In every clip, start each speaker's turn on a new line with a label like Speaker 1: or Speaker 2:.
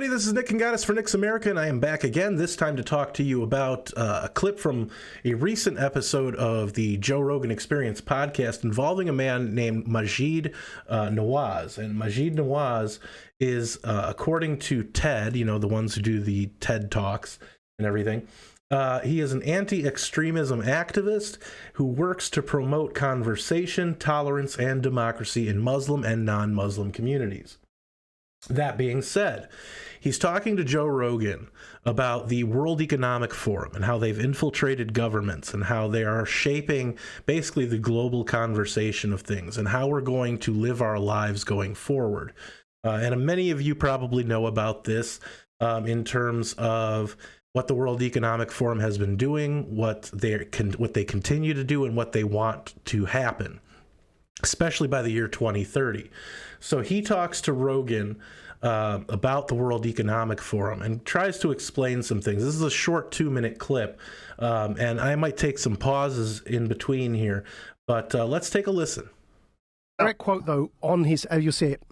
Speaker 1: everybody, this is Nick Gaddis for Nick's America, and I am back again, this time to talk to you about a clip from a recent episode of the Joe Rogan Experience podcast involving a man named Maajid Nawaz. And Maajid Nawaz is, according to TED, you know, the ones who do the TED Talks and everything, he is an anti-extremism activist who works to promote conversation, tolerance, and democracy in Muslim and non-Muslim communities. That being said, he's talking to Joe Rogan about the World Economic Forum and how they've infiltrated governments and how they are shaping basically the global conversation of things and how we're going to live our lives going forward. And many of you probably know about this in terms of what the World Economic Forum has been doing, what they continue to do, and what they want to happen, especially by the year 2030. So he talks to Rogan about the World Economic Forum and tries to explain some things. This is a short 2-minute clip, and I might take some pauses in between here, but let's take a listen.
Speaker 2: Direct quote, though, on his, you'll see it,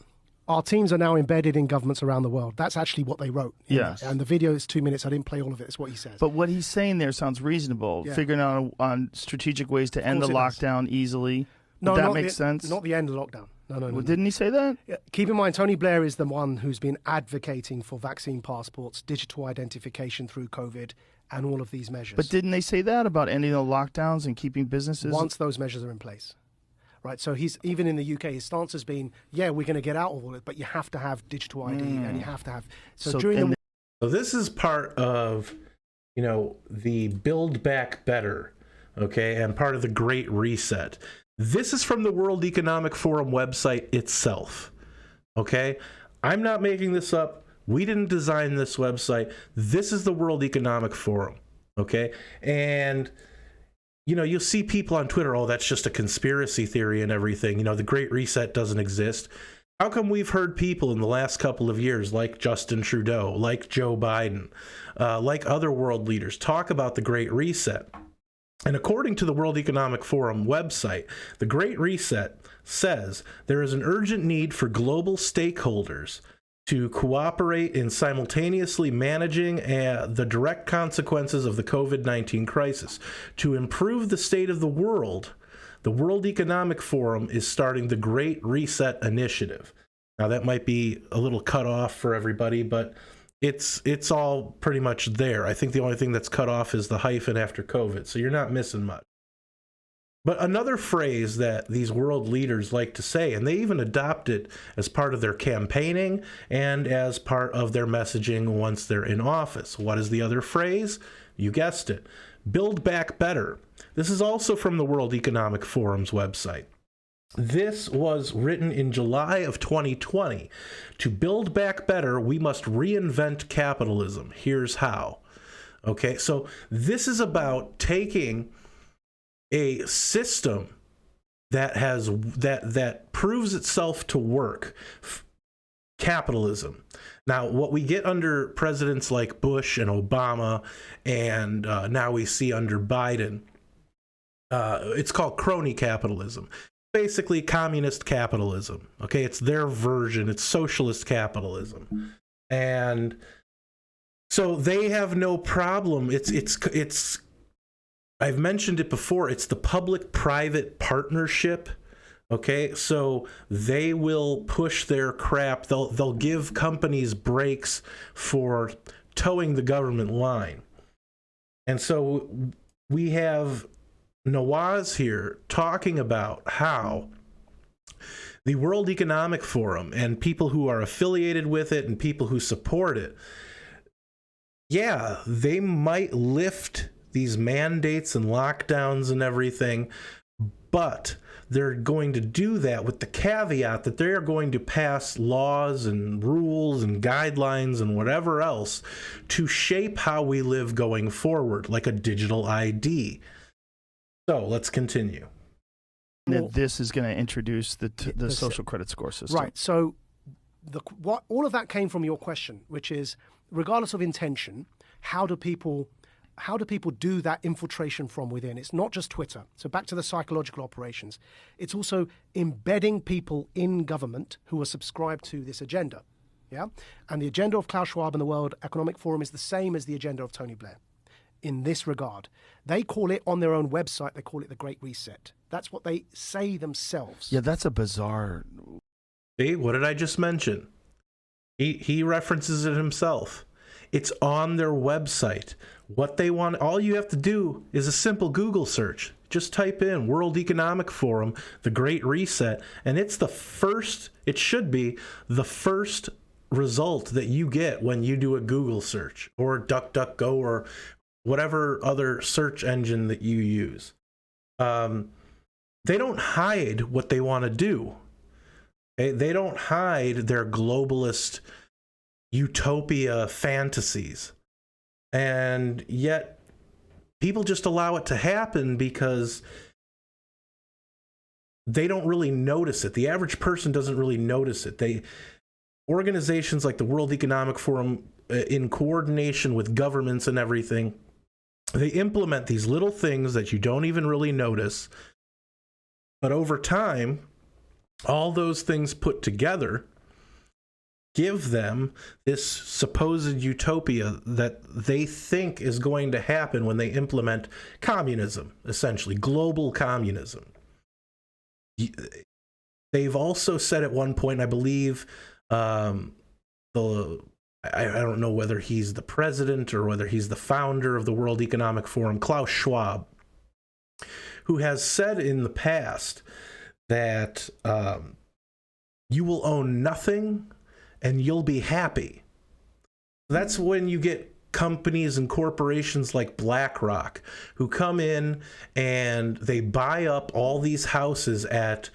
Speaker 2: our teams are now embedded in governments around the world. That's actually what they wrote.
Speaker 3: Yes.
Speaker 2: And the video is 2 minutes. I didn't play all of it. It's what he says.
Speaker 3: But what he's saying there sounds reasonable, figuring out on strategic ways to end the lockdown easily.
Speaker 2: No,
Speaker 3: that makes sense?
Speaker 2: Not the end of the lockdown. No.
Speaker 3: Didn't he say that?
Speaker 2: Yeah. Keep in mind, Tony Blair is the one who's been advocating for vaccine passports, digital identification through COVID, and all of these measures.
Speaker 3: But didn't they say that about ending the lockdowns and keeping businesses?
Speaker 2: Once those measures are in place. Right, so he's, even in the UK, his stance has been, yeah, we're going to get out of all it, but you have to have digital ID and you have to have... So
Speaker 1: this is part of, you know, the Build Back Better, okay, and part of the Great Reset. This is from the World Economic Forum website itself, okay? I'm not making this up. We didn't design this website. This is the World Economic Forum, okay? And, you know, you'll see people on Twitter, oh, that's just a conspiracy theory and everything. You know, the Great Reset doesn't exist. How come we've heard people in the last couple of years, like Justin Trudeau, like Joe Biden, like other world leaders, talk about the Great Reset? And according to the World Economic Forum website, the Great Reset says there is an urgent need for global stakeholders to cooperate in simultaneously managing the direct consequences of the COVID-19 crisis. To improve the state of the World Economic Forum is starting the Great Reset Initiative. Now, that might be a little cut off for everybody, but it's all pretty much there. I think the only thing that's cut off is the hyphen after COVID, so you're not missing much. But another phrase that these world leaders like to say, and they even adopt it as part of their campaigning and as part of their messaging once they're in office. What is the other phrase? You guessed it. Build Back Better. This is also from the World Economic Forum's website. This was written in July of 2020. To build back better, we must reinvent capitalism. Here's how. Okay, so this is about taking a system that has that proves itself to work, capitalism. Now, what we get under presidents like Bush and Obama, and now we see under Biden, it's called crony capitalism. Basically communist capitalism. Okay, it's their version. It's socialist capitalism. And so they have no problem. It's I've mentioned it before. It's the public-private partnership. Okay, so they will push their crap. They'll give companies breaks for towing the government line. And so we have Nawaz here talking about how the World Economic Forum and people who are affiliated with it and people who support it, yeah, they might lift these mandates and lockdowns and everything, but they're going to do that with the caveat that they are going to pass laws and rules and guidelines and whatever else to shape how we live going forward, like a digital ID. So let's continue.
Speaker 3: That this is going to introduce the social credit score system.
Speaker 2: Right. So all of that came from your question, which is, regardless of intention, how do people do that infiltration from within? It's not just Twitter. So back to the psychological operations. It's also embedding people in government who are subscribed to this agenda. Yeah? And the agenda of Klaus Schwab and the World Economic Forum is the same as the agenda of Tony Blair in this regard. They call it on their own website, they call it the Great Reset. That's what they say themselves.
Speaker 3: Yeah, that's a bizarre...
Speaker 1: See, what did I just mention? He references it himself. It's on their website. What they want, all you have to do is a simple Google search. Just type in World Economic Forum, the Great Reset, and it's the first, it should be the first result that you get when you do a Google search or DuckDuckGo or whatever other search engine that you use. They don't hide what they want to do. They don't hide their globalist utopia fantasies. And yet people just allow it to happen because they don't really notice it. The average person doesn't really notice it. Organizations like the World Economic Forum, in coordination with governments and everything, they implement these little things that you don't even really notice. But over time, all those things put together give them this supposed utopia that they think is going to happen when they implement communism, essentially, global communism. They've also said at one point, I believe, I don't know whether he's the president or whether he's the founder of the World Economic Forum, Klaus Schwab, who has said in the past that you will own nothing and you'll be happy. That's when you get companies and corporations like BlackRock who come in and they buy up all these houses at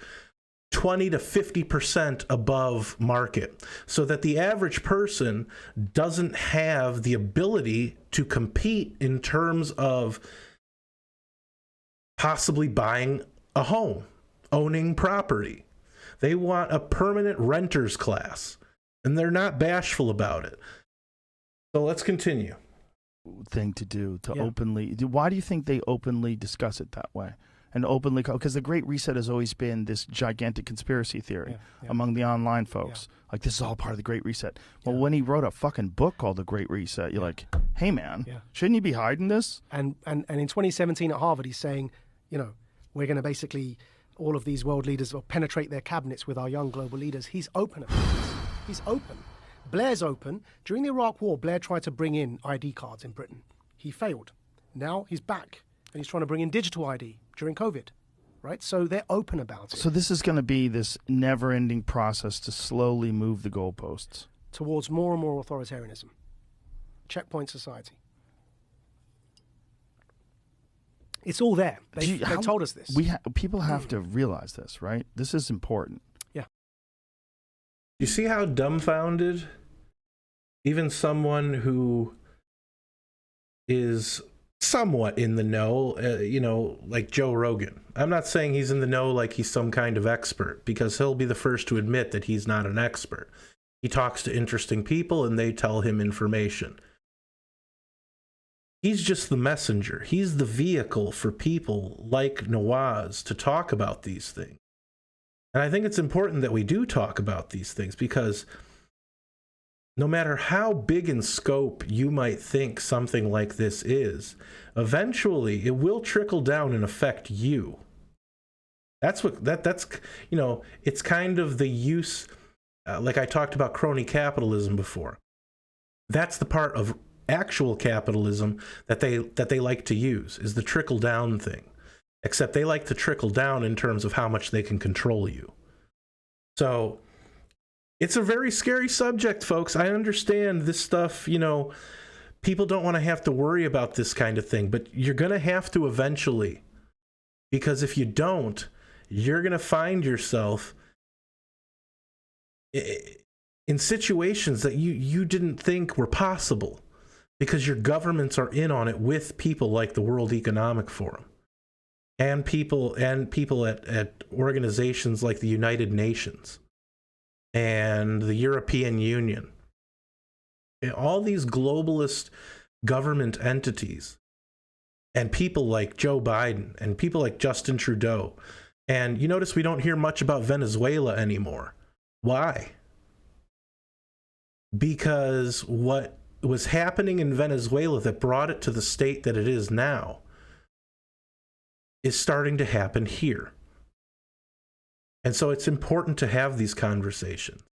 Speaker 1: 20 to 50% above market, so that the average person doesn't have the ability to compete in terms of possibly buying a home, owning property. They want a permanent renters class, and they're not bashful about it. So let's continue.
Speaker 3: Thing to do to openly. Why do you think they openly discuss it that way? And openly, because the Great Reset has always been this gigantic conspiracy theory among the online folks. Like, this is all part of the Great Reset. Well, when he wrote a fucking book called The Great Reset, you're like, hey, man, shouldn't you be hiding this?
Speaker 2: And in 2017 at Harvard, he's saying, you know, we're going to basically, all of these world leaders will penetrate their cabinets with our young global leaders. He's open about this. He's open. Blair's open. During the Iraq War, Blair tried to bring in ID cards in Britain. He failed. Now he's back, and he's trying to bring in digital ID during COVID, right? So they're open about it.
Speaker 3: So this is going to be this never-ending process to slowly move the goalposts
Speaker 2: towards more and more authoritarianism. Checkpoint society. It's all there. They told us this.
Speaker 3: People have to realize this, right? This is important.
Speaker 2: Yeah.
Speaker 1: You see how dumbfounded even someone who is somewhat in the know, like Joe Rogan. I'm not saying he's in the know like he's some kind of expert, because he'll be the first to admit that he's not an expert. He talks to interesting people and they tell him information. He's just the messenger. He's the vehicle for people like Nawaz to talk about these things. And I think it's important that we do talk about these things, because no matter how big in scope you might think something like this is, eventually it will trickle down and affect you. That's it's kind of the use, like I talked about crony capitalism before. That's the part of actual capitalism that they like to use, is the trickle down thing. Except they like to trickle down in terms of how much they can control you. So it's a very scary subject, folks. I understand this stuff, people don't want to have to worry about this kind of thing, but you're going to have to eventually. Because if you don't, you're going to find yourself in situations that you didn't think were possible, because your governments are in on it with people like the World Economic Forum and people at organizations like the United Nations and the European Union. And all these globalist government entities and people like Joe Biden and people like Justin Trudeau. And you notice we don't hear much about Venezuela anymore. Why? because what was happening in Venezuela that brought it to the state that it is now is starting to happen here. And so it's important to have these conversations.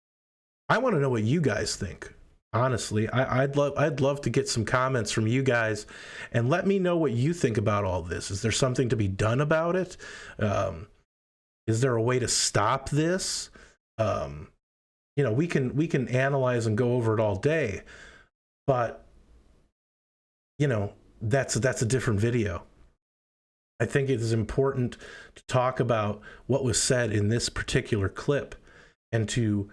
Speaker 1: I want to know what you guys think. Honestly, I'd love to get some comments from you guys and let me know what you think about all this. Is there something to be done about it? Is there a way to stop this? You know, we can analyze and go over it all day, but you know, that's a different video. I think it is important to talk about what was said in this particular clip and to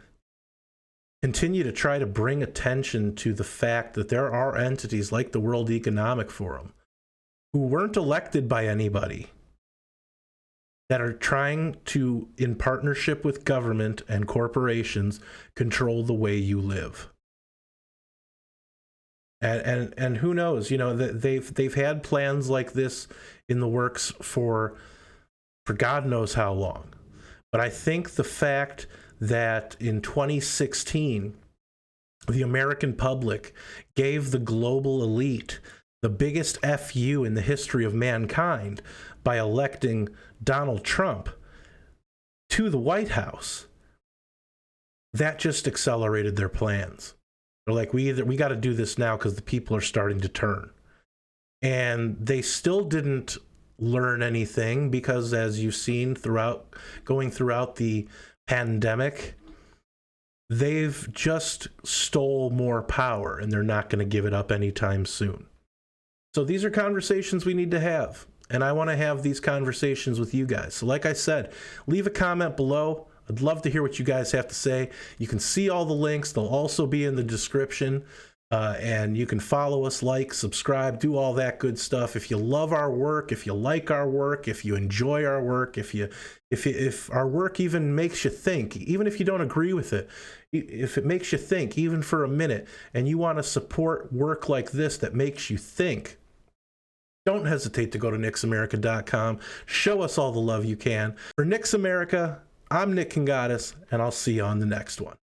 Speaker 1: continue to try to bring attention to the fact that there are entities like the World Economic Forum who weren't elected by anybody that are trying to, in partnership with government and corporations, control the way you live. And who knows, you know, they've had plans like this in the works for God knows how long. But I think the fact that in 2016, the American public gave the global elite the biggest FU in the history of mankind by electing Donald Trump to the White House, that just accelerated their plans. They're like, we got to do this now because the people are starting to turn. And they still didn't learn anything because, as you've seen going throughout the pandemic, they've just stole more power and they're not going to give it up anytime soon. So these are conversations we need to have, and I want to have these conversations with you guys. So like I said, leave a comment below. I'd love to hear what you guys have to say. You can see all the links. They'll also be in the description. And you can follow us, like, subscribe, do all that good stuff. If you love our work, if you like our work, if you enjoy our work, if our work even makes you think, even if you don't agree with it, if it makes you think even for a minute, and you want to support work like this that makes you think, don't hesitate to go to nixamerica.com. Show us all the love you can. For Nix America, I'm Nick Kangatis, and I'll see you on the next one.